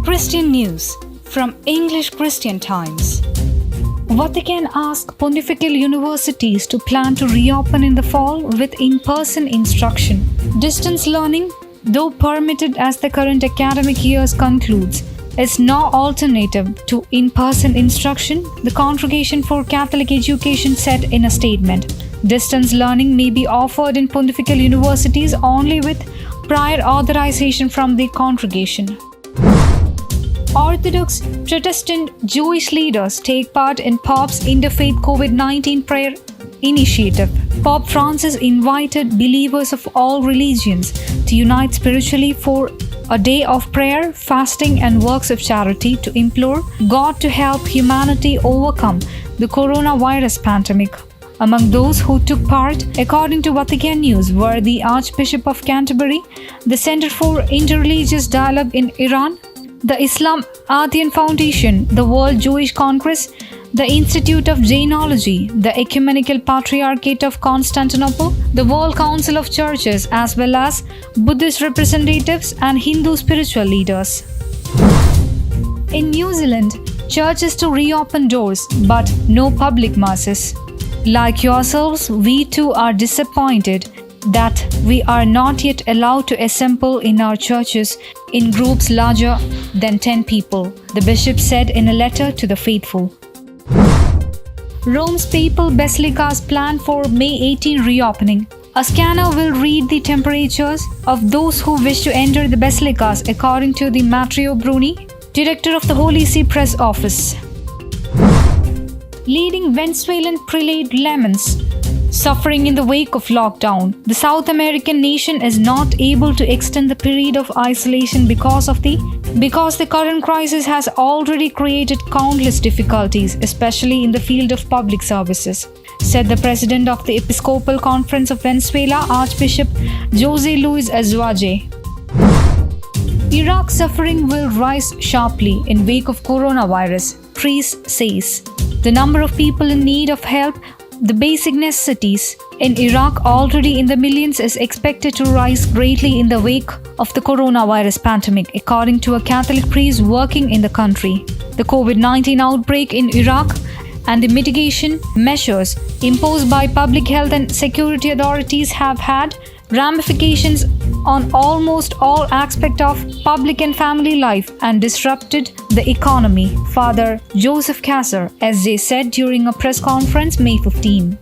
Christian News from English Christian Times. Vatican asks pontifical universities to plan to reopen in the fall with in-person instruction. Distance learning, though permitted as the current academic year concludes, is no alternative to in-person instruction, the Congregation for Catholic Education said in a statement. Distance learning may be offered in pontifical universities only with prior authorization from the congregation. Orthodox, Protestant, Jewish leaders take part in Pope's Interfaith COVID-19 Prayer Initiative. Pope Francis invited believers of all religions to unite spiritually for a day of prayer, fasting, and works of charity to implore God to help humanity overcome the coronavirus pandemic. Among those who took part, according to Vatican News, were the Archbishop of Canterbury, the Center for Interreligious Dialogue in Iran, the Islam Artian Foundation, the World Jewish Congress, the Institute of Jainology, the Ecumenical Patriarchate of Constantinople, the World Council of Churches, as well as Buddhist representatives and Hindu spiritual leaders. In New Zealand, churches to reopen doors, but no public masses. Like yourselves, we too are disappointed that we are not yet allowed to assemble in our churches in groups larger than 10 people, the bishop said in a letter to the faithful. Rome's papal basilica's plan for May 18 reopening. A scanner will read the temperatures of those who wish to enter the basilicas, according to the Matteo Bruni, director of the Holy See Press Office. Leading Venezuelan prelate laments suffering in the wake of lockdown. The South American nation is not able to extend the period of isolation because the current crisis has already created countless difficulties, especially in the field of public services, said the president of the Episcopal Conference of Venezuela, Archbishop Jose Luis Azuaje. Iraq's suffering will rise sharply in wake of coronavirus, priest says. The number of people in need of help, the basic necessities in Iraq already in the millions, is expected to rise greatly in the wake of the coronavirus pandemic, according to a Catholic priest working in the country. The COVID-19 outbreak in Iraq and the mitigation measures imposed by public health and security authorities have had ramifications on almost all aspects of public and family life and disrupted the economy, Father Joseph Kasser, SJ said during a press conference May 15.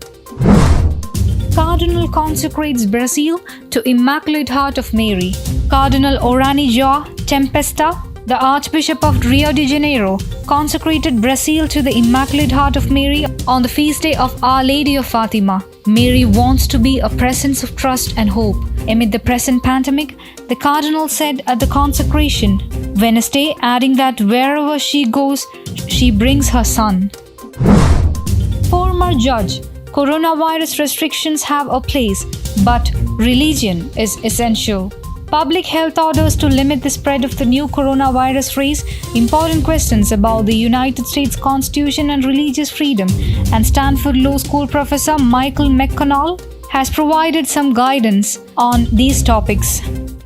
Cardinal consecrates Brazil to Immaculate Heart of Mary. Cardinal Oranijao Tempesta, the Archbishop of Rio de Janeiro, consecrated Brazil to the Immaculate Heart of Mary on the feast day of Our Lady of Fatima. Mary wants to be a presence of trust and hope amid the present pandemic, the Cardinal said at the consecration Wednesday, adding that wherever she goes, she brings her son. Former judge, coronavirus restrictions have a place, but religion is essential. Public health orders to limit the spread of the new coronavirus raise important questions about the United States Constitution and religious freedom, and Stanford Law School professor Michael McConnell has provided some guidance on these topics.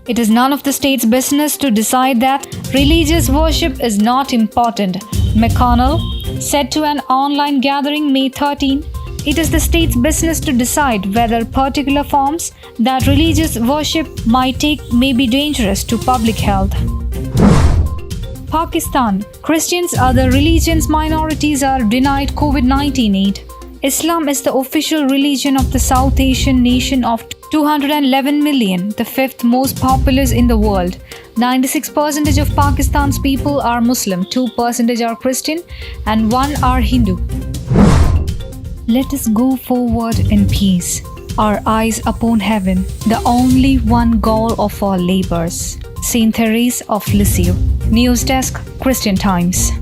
It is none of the state's business to decide that religious worship is not important, McConnell said to an online gathering May 13. It is the state's business to decide whether particular forms that religious worship might take may be dangerous to public health. Pakistan. Christians, other religions, minorities are denied COVID-19 aid. Islam is the official religion of the South Asian nation of 211 million, the fifth most populous in the world. 96% of Pakistan's people are Muslim, 2% are Christian, and 1% are Hindu. Let us go forward in peace, our eyes upon heaven, the only one goal of our labors. Saint Therese of Lisieux. News Desk, Christian Times.